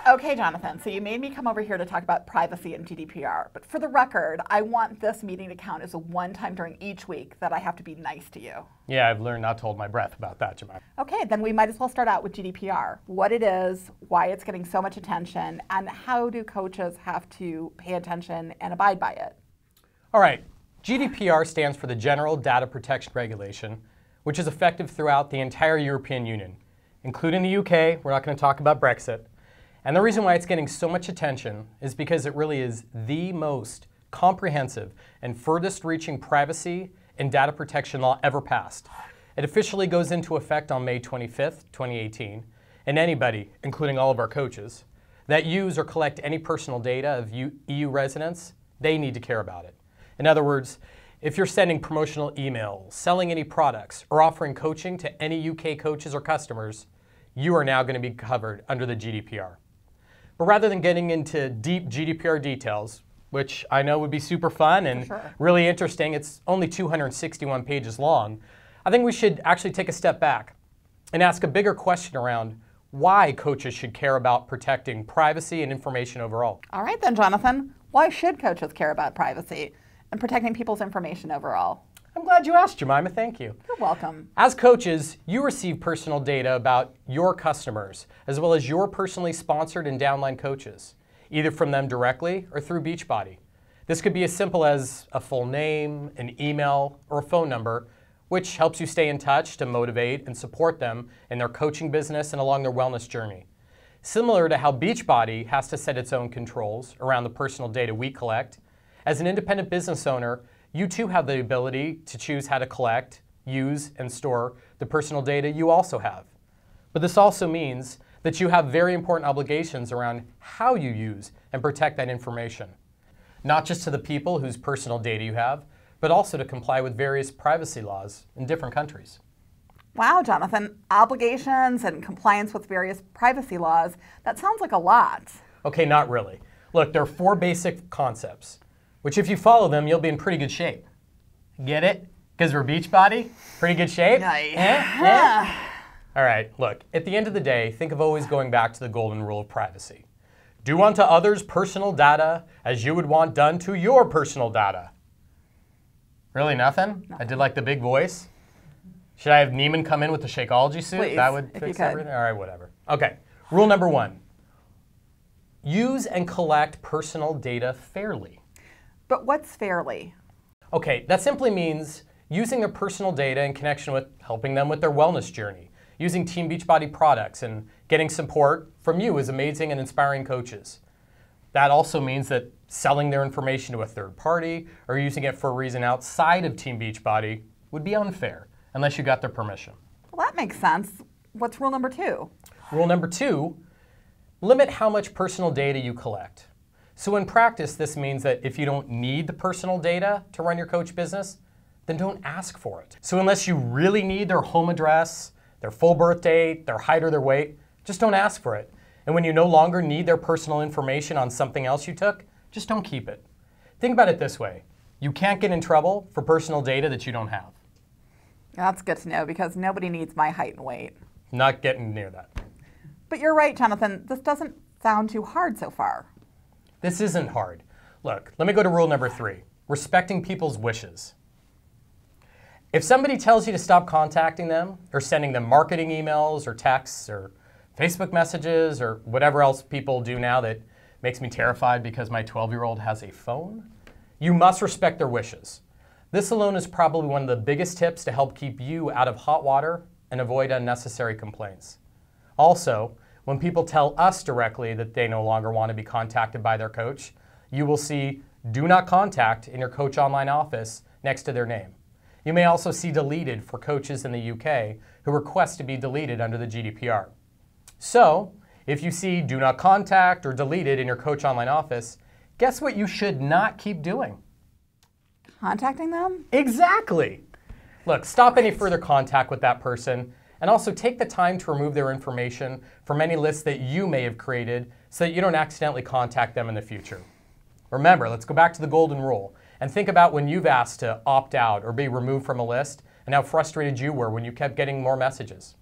Okay, Jonathan, so you made me come over here to talk about privacy and GDPR, but for the record, I want this meeting to count as a one time during each week that I have to be nice to you. Yeah, I've learned not to hold my breath about that, Jemima. Okay, then we might as well start out with GDPR. What it is, why it's getting so much attention, and how do coaches have to pay attention and abide by it? All right, GDPR stands for the General Data Protection Regulation, which is effective throughout the entire European Union, including the UK. We're not going to talk about Brexit. And the reason why it's getting so much attention is because it really is the most comprehensive and furthest reaching privacy and data protection law ever passed. It officially goes into effect on May 25th, 2018, and anybody, including all of our coaches, that use or collect any personal data of EU residents, they need to care about it. In other words, if you're sending promotional emails, selling any products, or offering coaching to any UK coaches or customers, you are now going to be covered under the GDPR. But rather than getting into deep GDPR details, which I know would be super fun and really interesting, it's only 261 pages long, I think we should actually take a step back and ask a bigger question around why coaches should care about protecting privacy and information overall. All right then, Jonathan, why should coaches care about privacy and protecting people's information overall? I'm glad you asked, Jemima. Thank you. You're welcome. As coaches, you receive personal data about your customers, as well as your personally sponsored and downline coaches, either from them directly or through Beachbody. This could be as simple as a full name, an email, or a phone number, which helps you stay in touch to motivate and support them in their coaching business and along their wellness journey. Similar to how Beachbody has to set its own controls around the personal data we collect, as an independent business owner, you too have the ability to choose how to collect, use, and store the personal data you also have. But this also means that you have very important obligations around how you use and protect that information. Not just to the people whose personal data you have, but also to comply with various privacy laws in different countries. Wow, Jonathan, obligations and compliance with various privacy laws, that sounds like a lot. Okay, not really. Look, there are 4 basic concepts, which if you follow them, you'll be in pretty good shape. Get it? Because we're Beachbody? Pretty good shape? Yeah. All right, look, at the end of the day, think of always going back to the golden rule of privacy. Do unto others personal data as you would want done to your personal data. Really, nothing? I did like the big voice. Should I have Neiman come in with the Shakeology suit? Please, that would fix everything? All right, whatever. Okay, rule number 1. Use and collect personal data fairly. But what's fairly? Okay, that simply means using their personal data in connection with helping them with their wellness journey, using Team Beachbody products, and getting support from you as amazing and inspiring coaches. That also means that selling their information to a third party or using it for a reason outside of Team Beachbody would be unfair unless you got their permission. Well, that makes sense. What's rule number 2? Rule number 2, limit how much personal data you collect. So in practice, this means that if you don't need the personal data to run your coach business, then don't ask for it. So unless you really need their home address, their full birth date, their height or their weight, just don't ask for it. And when you no longer need their personal information on something else you took, just don't keep it. Think about it this way. You can't get in trouble for personal data that you don't have. That's good to know because nobody needs my height and weight. Not getting near that. But you're right, Jonathan. This doesn't sound too hard so far. This isn't hard. Look, let me go to rule number 3, respecting people's wishes. If somebody tells you to stop contacting them or sending them marketing emails or texts or Facebook messages or whatever else people do now that makes me terrified because my 12-year-old has a phone, you must respect their wishes. This alone is probably one of the biggest tips to help keep you out of hot water and avoid unnecessary complaints. Also, when people tell us directly that they no longer want to be contacted by their coach, you will see "Do Not Contact" in your coach online office next to their name. You may also see "Deleted" for coaches in the UK who request to be deleted under the GDPR. So, if you see "Do Not Contact" or "Deleted" in your coach online office, guess what you should not keep doing? Contacting them? Exactly. Look, stop any further contact with that person and also take the time to remove their information from any lists that you may have created so that you don't accidentally contact them in the future. Remember, let's go back to the golden rule and think about when you've asked to opt out or be removed from a list and how frustrated you were when you kept getting more messages.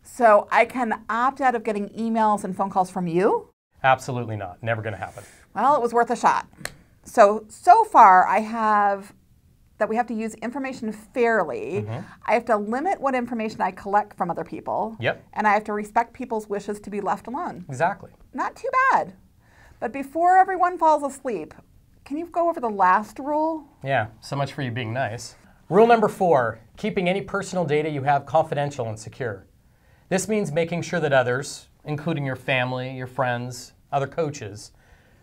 So I can opt out of getting emails and phone calls from you? Absolutely not. Never going to happen. Well, it was worth a shot. So far I have that we have to use information fairly. I have to limit what information I collect from other people. Yep. And I have to respect people's wishes to be left alone. Exactly. Not too bad. But before everyone falls asleep, can you go over the last rule? Yeah, so much for you being nice. Rule number 4, keeping any personal data you have confidential and secure. This means making sure that others, including your family, your friends, other coaches,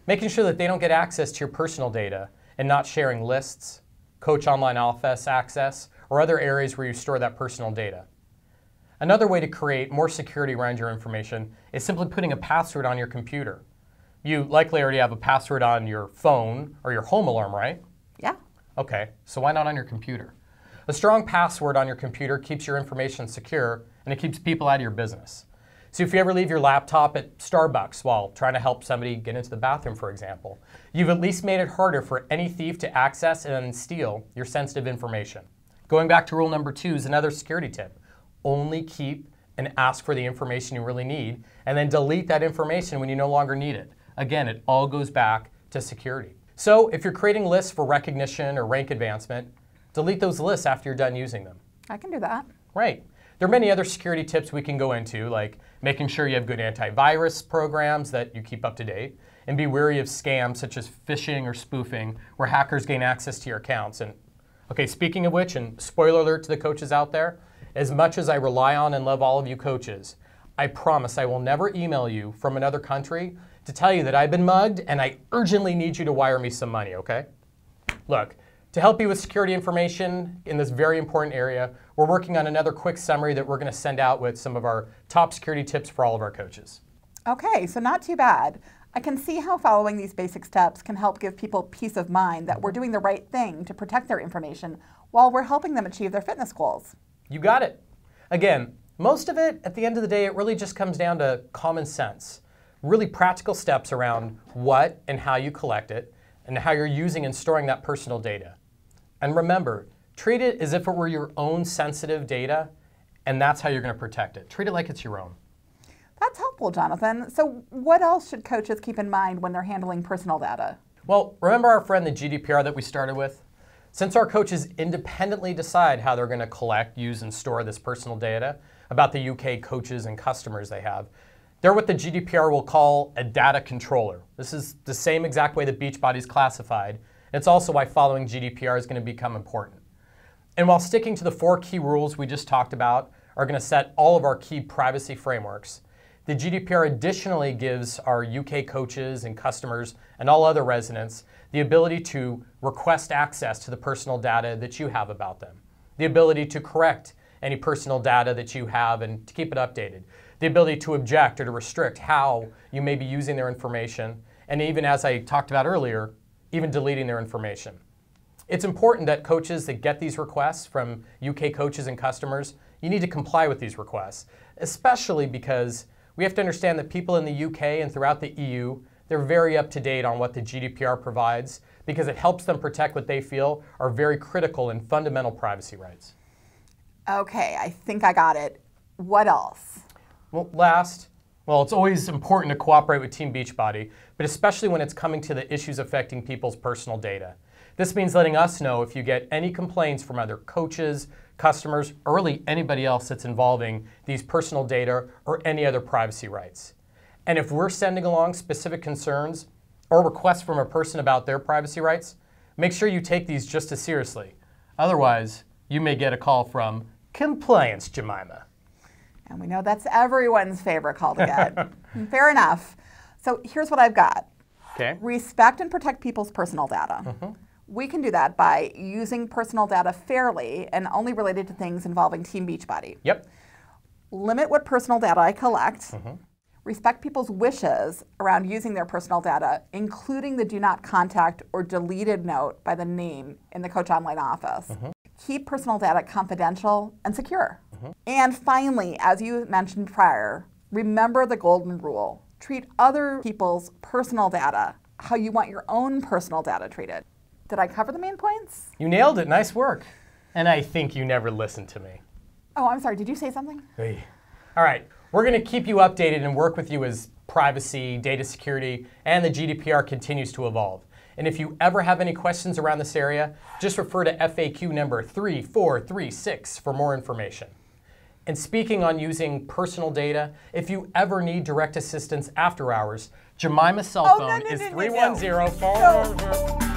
making sure that they don't get access to your personal data and not sharing lists, coach online office access, or other areas where you store that personal data. Another way to create more security around your information is simply putting a password on your computer. You likely already have a password on your phone or your home alarm, right? Yeah. Okay, so why not on your computer? A strong password on your computer keeps your information secure and it keeps people out of your business. So if you ever leave your laptop at Starbucks while trying to help somebody get into the bathroom, for example, you've at least made it harder for any thief to access and steal your sensitive information. Going back to rule number 2 is another security tip. Only keep and ask for the information you really need, and then delete that information when you no longer need it. Again, it all goes back to security. So if you're creating lists for recognition or rank advancement, delete those lists after you're done using them. I can do that. Right. There are many other security tips we can go into, like making sure you have good antivirus programs that you keep up to date, and be wary of scams such as phishing or spoofing, where hackers gain access to your accounts. And okay, speaking of which, and spoiler alert to the coaches out there, as much as I rely on and love all of you coaches, I promise I will never email you from another country to tell you that I've been mugged and I urgently need you to wire me some money, okay? Look, to help you with security information in this very important area, we're working on another quick summary that we're going to send out with some of our top security tips for all of our coaches. Okay, so not too bad. I can see how following these basic steps can help give people peace of mind that we're doing the right thing to protect their information while we're helping them achieve their fitness goals. You got it. Again, most of it, at the end of the day, it really just comes down to common sense. Really practical steps around what and how you collect it and how you're using and storing that personal data. And remember, treat it as if it were your own sensitive data, and that's how you're going to protect it. Treat it like it's your own. That's helpful, Jonathan. So what else should coaches keep in mind when they're handling personal data? Well, remember our friend the GDPR that we started with? Since our coaches independently decide how they're going to collect, use, and store this personal data about the UK coaches and customers they have, they're what the GDPR will call a data controller. This is the same exact way that Beachbody is classified. It's also why following GDPR is going to become important. And while sticking to the 4 key rules we just talked about are going to set all of our key privacy frameworks, the GDPR additionally gives our UK coaches and customers and all other residents the ability to request access to the personal data that you have about them, the ability to correct any personal data that you have and to keep it updated, the ability to object or to restrict how you may be using their information, and even, as I talked about earlier, even deleting their information. It's important that coaches that get these requests from UK coaches and customers, you need to comply with these requests, especially because we have to understand that people in the UK and throughout the EU, they're very up to date on what the GDPR provides because it helps them protect what they feel are very critical and fundamental privacy rights. Okay, I think I got it. What else? Well, it's always important to cooperate with Team Beachbody, but especially when it's coming to the issues affecting people's personal data. This means letting us know if you get any complaints from other coaches, customers, or really anybody else that's involving these personal data or any other privacy rights. And if we're sending along specific concerns or requests from a person about their privacy rights, make sure you take these just as seriously. Otherwise, you may get a call from Compliance Jemima. And we know that's everyone's favorite call to get. Fair enough. So here's what I've got. Okay. Respect and protect people's personal data. We can do that by using personal data fairly and only related to things involving Team Beachbody. Yep. Limit what personal data I collect. Respect people's wishes around using their personal data, including the do not contact or deleted note by the name in the Coach Online office. Keep personal data confidential and secure. And finally, as you mentioned prior, remember the golden rule. Treat other people's personal data how you want your own personal data treated. Did I cover the main points? You nailed it. Nice work. And I think you never listened to me. Oh, I'm sorry. Did you say something? All All right, we're going to keep you updated and work with you as privacy, data security, and the GDPR continues to evolve. And if you ever have any questions around this area, just refer to FAQ number 3436 for more information. And speaking on using personal data, if you ever need direct assistance after hours, Jemima's cell phone is 310-4...